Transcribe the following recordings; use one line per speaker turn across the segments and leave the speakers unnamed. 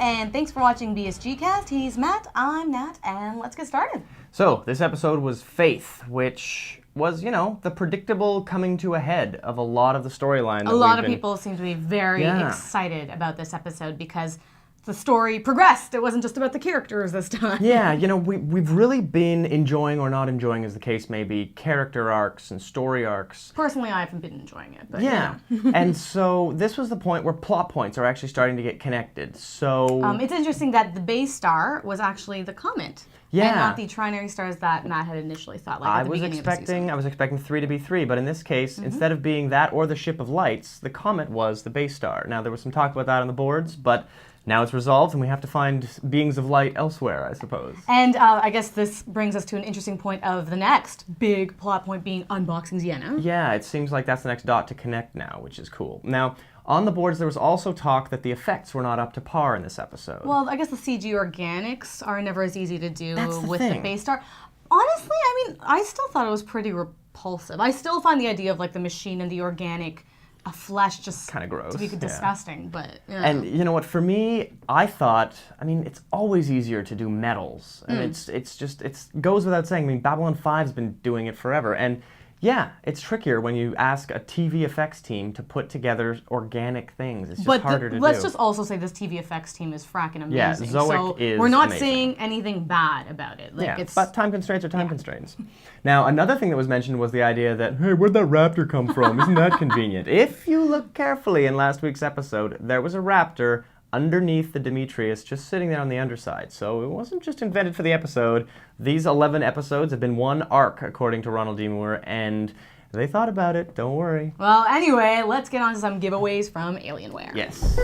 and thanks for watching BSGcast. He's Matt, I'm Nat, and let's get started.
So, this episode was Faith, which was, the predictable coming to a head of a lot of the storyline.
A lot of people seem to be very excited about this episode because the story progressed. It wasn't just about the characters this time.
Yeah, we've really been enjoying, or not enjoying as the case may be, character arcs and story arcs.
Personally, I haven't been enjoying it, but
yeah. And so this was the point where plot points are actually starting to get connected. So
it's interesting that the base star was actually the comet.
Yeah.
And not the trinary stars that Matt had initially thought, like at the beginning of the season.
I was expecting 3 to be 3, but in this case, instead of being that or the ship of lights, the comet was the base star. Now, there was some talk about that on the boards, but now it's resolved, and we have to find beings of light elsewhere, I suppose.
And I guess this brings us to an interesting point of the next big plot point being unboxing Xena.
Yeah, it seems like that's the next dot to connect now, which is cool. Now, on the boards, there was also talk that the effects were not up to par in this episode.
Well, I guess the CG organics are never as easy to do with the base star. Honestly, I still thought it was pretty repulsive. I still find the idea of like the machine and the organic flesh just
kind of gross
to be disgusting. But
and you know what? For me, I thought, it's always easier to do metals, and it goes without saying. Babylon 5's been doing it forever, and yeah, it's trickier when you ask a TV effects team to put together organic things. It's just harder to do.
Let's just also say this TV effects team is fracking amazing.
Yeah, Zoic is
we're not
amazing.
saying anything bad about it.
But time constraints are time constraints. Now, another thing that was mentioned was the idea that, hey, where'd that raptor come from? Isn't that convenient? If you look carefully in last week's episode, there was a raptor underneath the Demetrius, just sitting there on the underside. So it wasn't just invented for the episode. These 11 episodes have been one arc, according to Ronald D. Moore, and they thought about it. Don't worry.
Well, anyway, let's get on to some giveaways from Alienware.
Yes.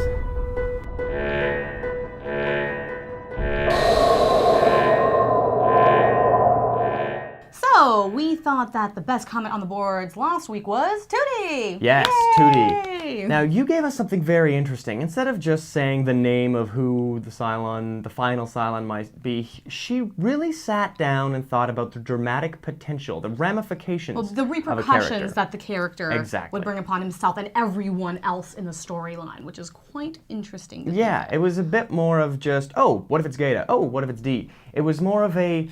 So, we thought that the best comment on the boards last week was Tootie!
Yes,
Yay!
Tootie. Now, you gave us something very interesting. Instead of just saying the name of who the final Cylon might be, she really sat down and thought about the dramatic potential, the ramifications
the repercussions that the character would bring upon himself and everyone else in the storyline, which is quite interesting.
Yeah, it was a bit more of just, oh, what if it's Gata? Oh, what if it's D? It was more of a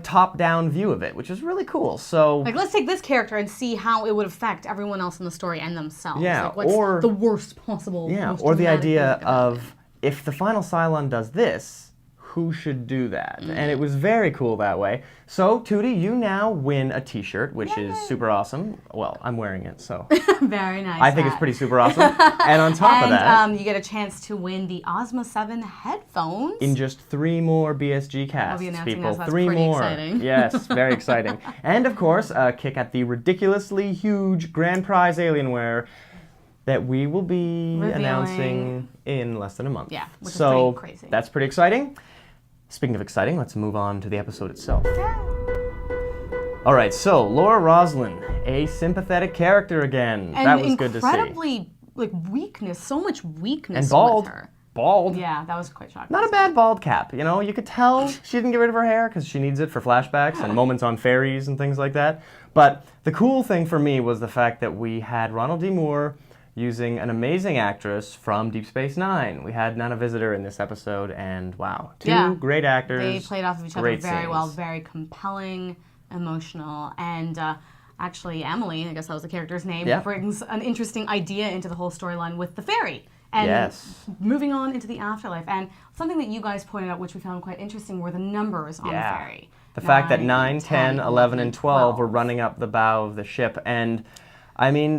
top-down view of it, which is really cool. So,
let's take this character and see how it would affect everyone else in the story and themselves.
Yeah,
what's the worst possible.
Yeah, or the idea of if the final Cylon does this, who should do that? And it was very cool that way. So, Tootie, you now win a t-shirt, which is super awesome. Well, I'm wearing it, so.
Very nice.
I think it's pretty super awesome. And on top of that,
you get a chance to win the Ozma7 Headphones.
In just 3 more BSGcasts, people.
That's
3 more.
Exciting.
Yes, very exciting. And of course, a kick at the ridiculously huge grand prize Alienware that we will be announcing in less than a month.
Yeah, which is pretty crazy.
That's pretty exciting. Speaking of exciting, let's move on to the episode itself. All right, so Laura Roslin, a sympathetic character again.
And
that was good to see.
Incredibly, weakness, so much weakness
and bald.
with her.
Bald.
Yeah, that was quite shocking.
Not a bad bald cap. You could tell she didn't get rid of her hair because she needs it for flashbacks and moments on ferries and things like that. But the cool thing for me was the fact that we had Ronald D. Moore using an amazing actress from Deep Space Nine. We had Nana Visitor in this episode, and wow, two great actors.
They played off of each other very
scenes.
well, very compelling, emotional, and actually Emily, I guess that was the character's name, brings an interesting idea into the whole storyline with the fairy. And moving on into the afterlife. And something that you guys pointed out, which we found quite interesting, were the numbers on the fairy.
The fact that 9, 10, 11, and 12 were running up the bow of the ship. And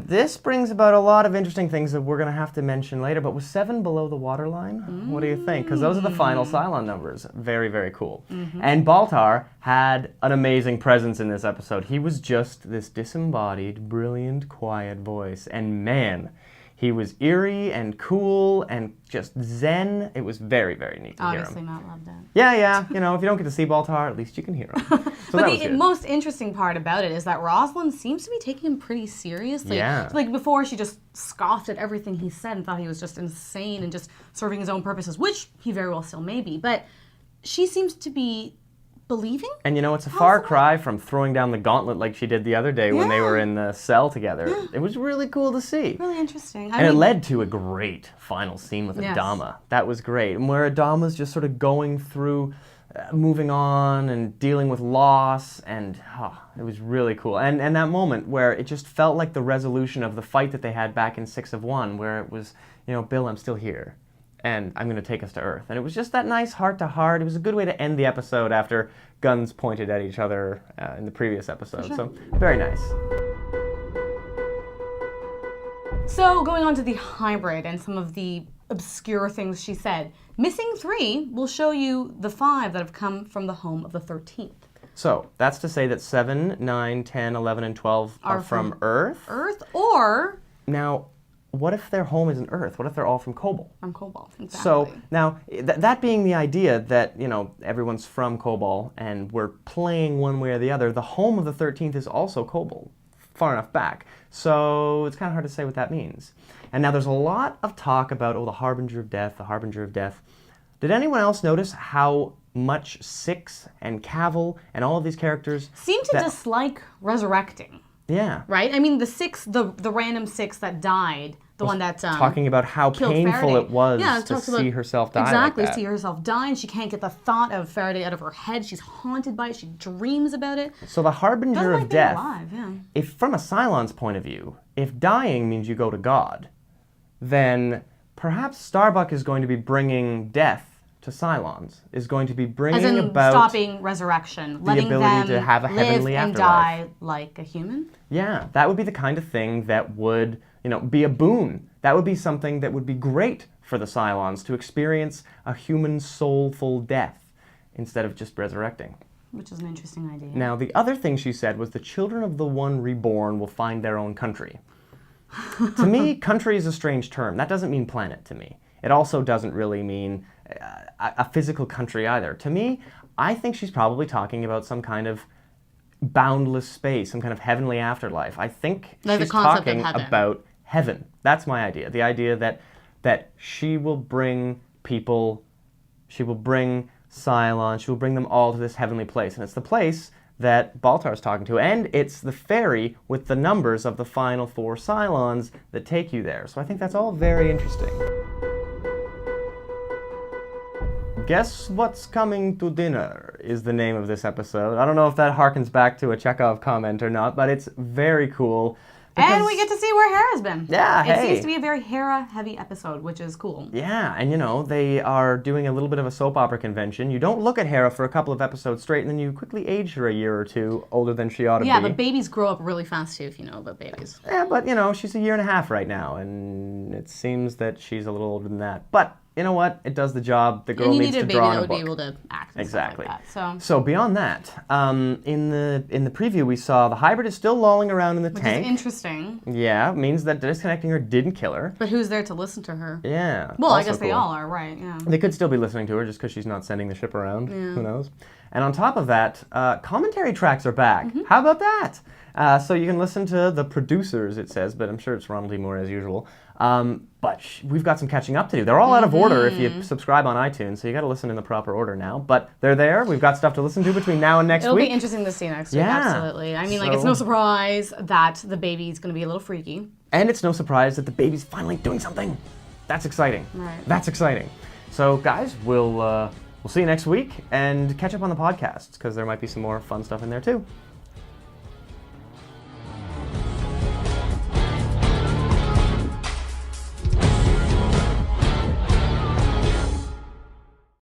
this brings about a lot of interesting things that we're going to have to mention later, but was 7 below the waterline? What do you think? Because those are the final Cylon numbers. Very, very cool. And Baltar had an amazing presence in this episode. He was just this disembodied, brilliant, quiet voice. And man, he was eerie and cool and just zen. It was very, very neat to hear him.
Obviously, Matt loved it.
Yeah. If you don't get to see Baltar, at least you can hear him. So
but the most interesting part about it is that Roslin seems to be taking him pretty seriously.
Yeah.
So, before, she just scoffed at everything he said and thought he was just insane and just serving his own purposes, which he very well still may be. But she seems to be believing.
And it's a far cry from throwing down the gauntlet like she did the other day when they were in the cell together. Yeah. It was really cool to see.
Really interesting.
And it led to a great final scene with Adama. That was great. And where Adama's just sort of going through, moving on and dealing with loss, and it was really cool. And that moment where it just felt like the resolution of the fight that they had back in 6 of 1, where it was, Bill, I'm still here. And I'm going to take us to Earth. And it was just that nice heart-to-heart. It was a good way to end the episode after guns pointed at each other in the previous episode. Sure. So, very nice.
So, going on to the hybrid and some of the obscure things she said. Missing 3 will show you the 5 that have come from the home of the 13th.
So, that's to say that 7, 9, 10, 11, and 12 are from Earth?
Earth, or...
Now... what if their home isn't Earth? What if they're all from Kobol?
From Kobol, exactly.
So now, that being the idea that, everyone's from Kobol and we're playing one way or the other, the home of the 13th is also Kobol, far enough back. So it's kind of hard to say what that means. And now there's a lot of talk about, the Harbinger of Death, the Harbinger of Death. Did anyone else notice how much Six and Cavil and all of these characters...
seem to dislike resurrecting.
Yeah.
Right? I mean, the 6, the random 6 that died, the one that
talking about how painful
Faraday.
It was to see herself die
exactly,
like that.
See herself die, and she can't get the thought of Faraday out of her head. She's haunted by it. She dreams about it.
So the Harbinger of Death,
alive, yeah.
If from a Cylon's point of view, if dying means you go to God, then perhaps Starbuck is going to be bringing death to Cylons, is going to be bringing
as in
about
stopping resurrection, letting
the ability
them
to have a heavenly
live and
afterlife.
die like a human.
Yeah, that would be the kind of thing that would, be a boon. That would be something that would be great for the Cylons to experience a human soulful death instead of just resurrecting.
Which is an interesting idea.
Now, the other thing she said was the children of the one reborn will find their own country. To me, country is a strange term. That doesn't mean planet to me. It also doesn't really mean a physical country either. To me, I think she's probably talking about some kind of boundless space, some kind of heavenly afterlife. I think she's talking about heaven. That's my idea. The idea that she will bring people, she will bring Cylons, she will bring them all to this heavenly place. And it's the place that Baltar's talking to. And it's the ferry with the numbers of the final 4 Cylons that take you there. So I think that's all very interesting. Guess What's Coming to Dinner is the name of this episode. I don't know if that harkens back to a Chekhov comment or not, but it's very cool.
And we get to see where Hera's been.
Yeah,
It seems to be a very Hera-heavy episode, which is cool.
Yeah, and they are doing a little bit of a soap opera convention. You don't look at Hera for a couple of episodes straight, and then you quickly age her a year or 2 older than she ought to be.
Yeah, but babies grow up really fast, too, if you know about babies.
Yeah, but, she's a year and a half right now, and it seems that she's a little older than that. But... you know what? It does the job. The girl needs to draw in a book.
And you need a baby that would be able to act and
exactly.
stuff like that.
So beyond that, in the preview we saw the hybrid is still lolling around in the tank.
Which is interesting.
Yeah, means that disconnecting her didn't kill her.
But who's there to listen to her?
Yeah.
Well, I guess they all are, right? Yeah.
They could still be listening to her just because she's not sending the ship around. Yeah. Who knows? And on top of that, commentary tracks are back. Mm-hmm. How about that? So you can listen to the producers, it says, but I'm sure it's Ronald D. Moore as usual. But we've got some catching up to do. They're all out of order if you subscribe on iTunes, so you got to listen in the proper order now. But they're there. We've got stuff to listen to between now and next week.
It'll be interesting to see next week, absolutely. I mean, it's no surprise that the baby's going to be a little freaky.
And it's no surprise that the baby's finally doing something. That's exciting.
Right.
That's exciting. So, guys, we'll see you next week and catch up on the podcasts, because there might be some more fun stuff in there, too.